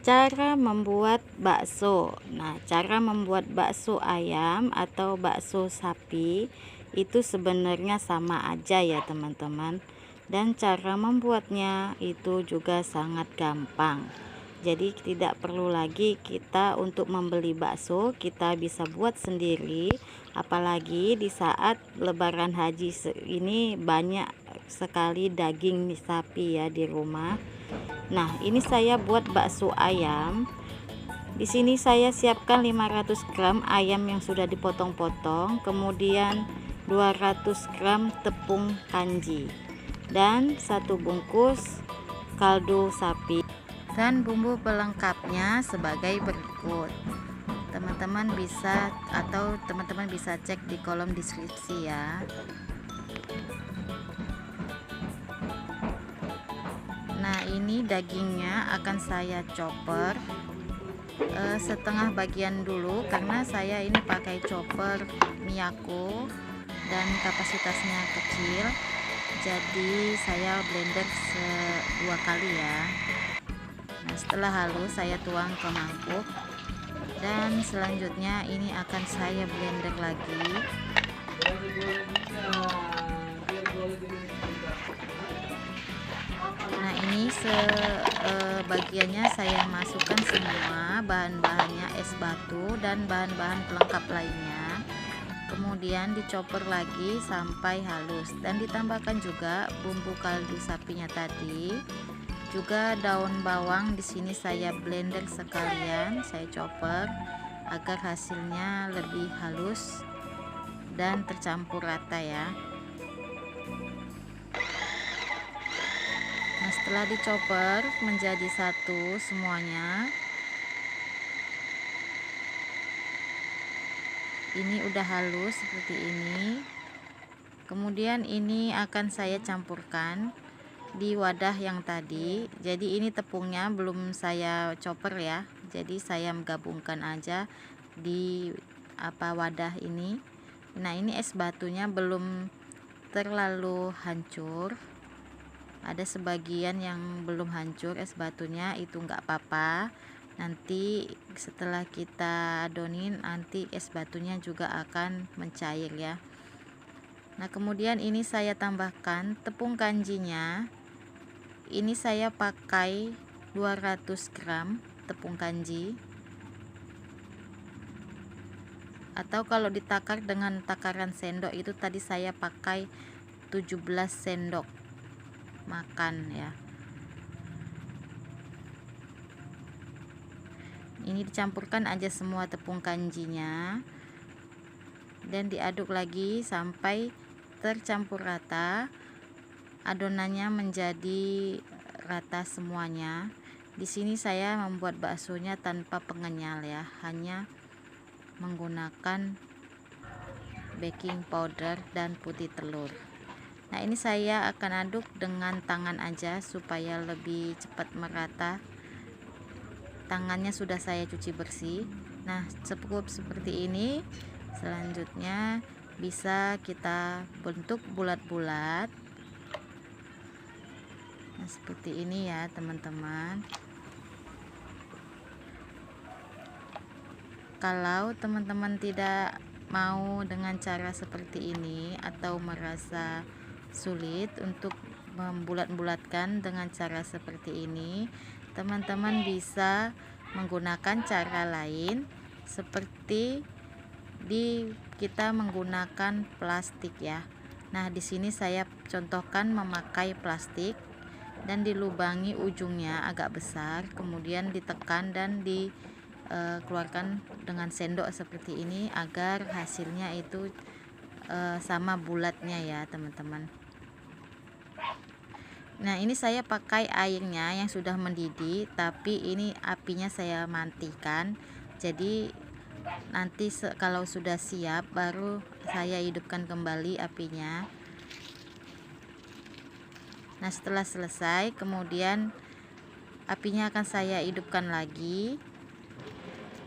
Cara membuat bakso. Nah, cara membuat bakso ayam atau bakso sapi itu sebenarnya sama aja ya teman-teman. Dan cara membuatnya itu juga sangat gampang. Jadi tidak perlu lagi kita untuk membeli bakso, kita bisa buat sendiri. Apalagi di saat Lebaran Haji ini banyak sekali daging sapi ya di rumah. Nah, ini saya buat bakso ayam. Di sini saya siapkan 500 gram ayam yang sudah dipotong-potong, kemudian 200 gram tepung kanji dan 1 bungkus kaldu sapi. Dan bumbu pelengkapnya sebagai berikut. Teman-teman bisa cek di kolom deskripsi ya. Nah, ini dagingnya akan saya chopper setengah bagian dulu karena saya ini pakai chopper Miyako dan kapasitasnya kecil, jadi saya blender 2 kali ya. Nah, setelah halus saya tuang ke mangkuk dan selanjutnya ini akan saya blender lagi. Nah, ini sebagiannya saya masukkan semua bahan-bahannya, es batu dan bahan-bahan pelengkap lainnya, kemudian dicoper lagi sampai halus dan ditambahkan juga bumbu kaldu sapinya tadi, juga daun bawang. Di sini saya blender sekalian, saya chopper agar hasilnya lebih halus dan tercampur rata ya. Nah, setelah dicoper menjadi satu semuanya, ini udah halus seperti ini. Kemudian ini akan saya campurkan di wadah yang tadi. Jadi ini tepungnya belum saya chopper ya, jadi saya menggabungkan aja di wadah ini. Nah, ini es batunya belum terlalu hancur, ada sebagian yang belum hancur es batunya, itu nggak apa-apa, nanti setelah kita adonin nanti es batunya juga akan mencair ya. Nah, kemudian ini saya tambahkan tepung kanjinya. Ini saya pakai 200 gram tepung kanji, atau kalau ditakar dengan takaran sendok itu tadi saya pakai 17 sendok makan ya. Ini dicampurkan aja semua tepung kanjinya dan diaduk lagi sampai tercampur rata, adonannya menjadi rata semuanya. Di sini saya membuat baksonya tanpa pengenyal ya, hanya menggunakan baking powder dan putih telur. Nah, ini saya akan aduk dengan tangan aja supaya lebih cepat merata. Tangannya sudah saya cuci bersih. Nah, cukup seperti ini. Selanjutnya bisa kita bentuk bulat-bulat. Nah, seperti ini ya teman-teman. Kalau teman-teman tidak mau dengan cara seperti ini atau merasa sulit untuk membulat-bulatkan dengan cara seperti ini, teman-teman bisa menggunakan cara lain seperti kita menggunakan plastik ya. Nah, di sini saya contohkan memakai plastik dan dilubangi ujungnya agak besar, kemudian ditekan dan dikeluarkan dengan sendok seperti ini agar hasilnya itu sama bulatnya ya teman-teman. Nah, ini saya pakai airnya yang sudah mendidih, tapi ini apinya saya matikan. Jadi nanti kalau sudah siap baru saya hidupkan kembali apinya. Nah, setelah selesai kemudian apinya akan saya hidupkan lagi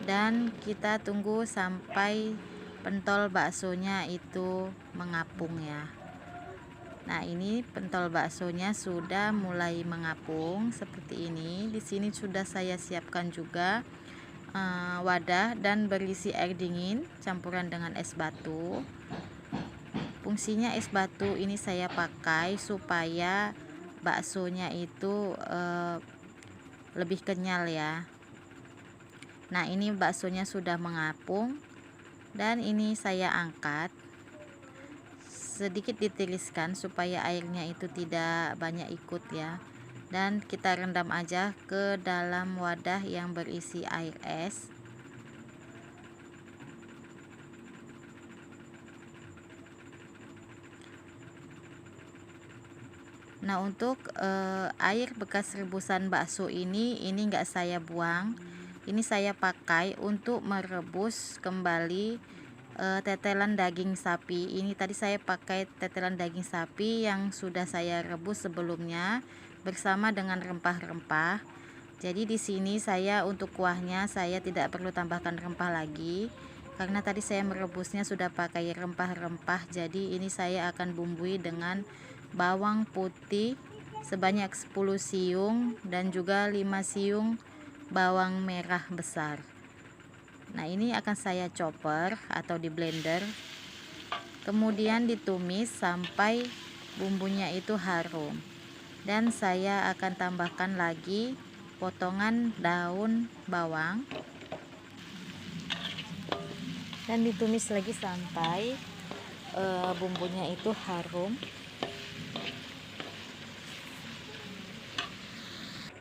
dan kita tunggu sampai pentol baksonya itu mengapung ya. Nah, ini pentol baksonya sudah mulai mengapung seperti ini. Di sini sudah saya siapkan juga wadah dan berisi air dingin campuran dengan es batu. Fungsinya es batu ini saya pakai supaya baksonya itu lebih kenyal ya. Nah, ini baksonya sudah mengapung dan ini saya angkat. Sedikit ditiriskan supaya airnya itu tidak banyak ikut ya, dan kita rendam aja ke dalam wadah yang berisi air es. Nah, untuk air bekas rebusan bakso ini nggak saya buang, ini saya pakai untuk merebus kembali tetelan daging sapi. Ini tadi saya pakai tetelan daging sapi yang sudah saya rebus sebelumnya bersama dengan rempah-rempah. Jadi di sini saya untuk kuahnya saya tidak perlu tambahkan rempah lagi karena tadi saya merebusnya sudah pakai rempah-rempah. Jadi ini saya akan bumbui dengan bawang putih sebanyak 10 siung dan juga 5 siung bawang merah besar. Nah, ini akan saya chopper atau di blender, kemudian ditumis sampai bumbunya itu harum, dan saya akan tambahkan lagi potongan daun bawang dan ditumis lagi sampai bumbunya itu harum.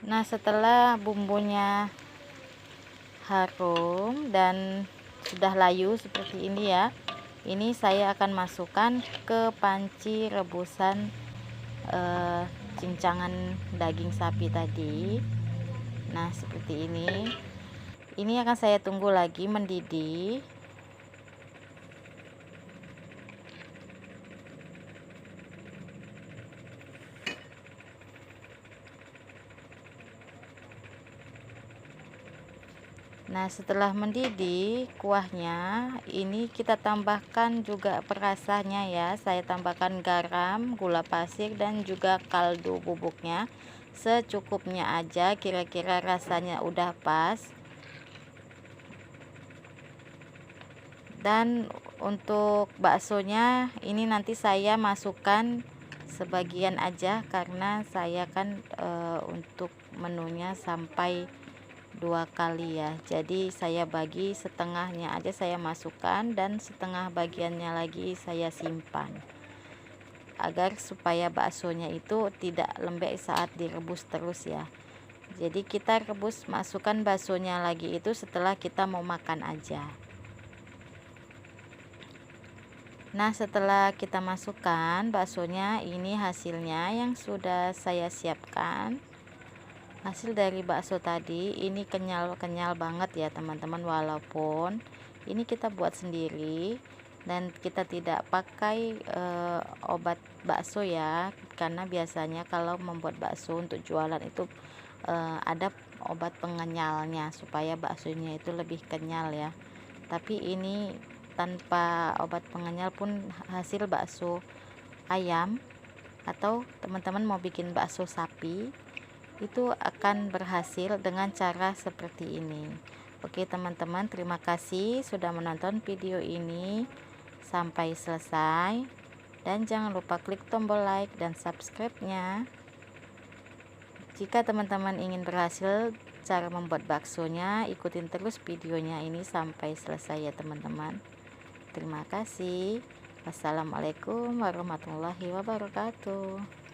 Nah, setelah bumbunya harum dan sudah layu seperti ini ya, ini saya akan masukkan ke panci rebusan cincangan daging sapi tadi. Nah, seperti ini akan saya tunggu lagi mendidih. Nah, setelah mendidih kuahnya, ini kita tambahkan juga perasanya ya. Saya tambahkan garam, gula pasir, dan juga kaldu bubuknya secukupnya aja, kira-kira rasanya udah pas. Dan untuk baksonya ini nanti saya masukkan sebagian aja karena saya kan untuk menunya sampai 2 kali ya, jadi saya bagi setengahnya aja saya masukkan dan setengah bagiannya lagi saya simpan agar supaya baksonya itu tidak lembek saat direbus terus ya. Jadi kita rebus, masukkan baksonya lagi itu setelah kita mau makan aja. Nah, setelah kita masukkan baksonya, ini hasilnya yang sudah saya siapkan. Hasil dari bakso tadi ini kenyal banget ya teman-teman, walaupun ini kita buat sendiri dan kita tidak pakai obat bakso ya, karena biasanya kalau membuat bakso untuk jualan itu ada obat pengenyalnya supaya baksonya itu lebih kenyal ya. Tapi ini tanpa obat pengenyal pun hasil bakso ayam, atau teman-teman mau bikin bakso sapi itu akan berhasil dengan cara seperti ini. Oke teman-teman, terima kasih sudah menonton video ini sampai selesai, dan jangan lupa klik tombol like dan subscribe-nya. Jika teman-teman ingin berhasil cara membuat baksonya, ikutin terus videonya ini sampai selesai ya teman-teman. Terima kasih. Wassalamualaikum warahmatullahi wabarakatuh.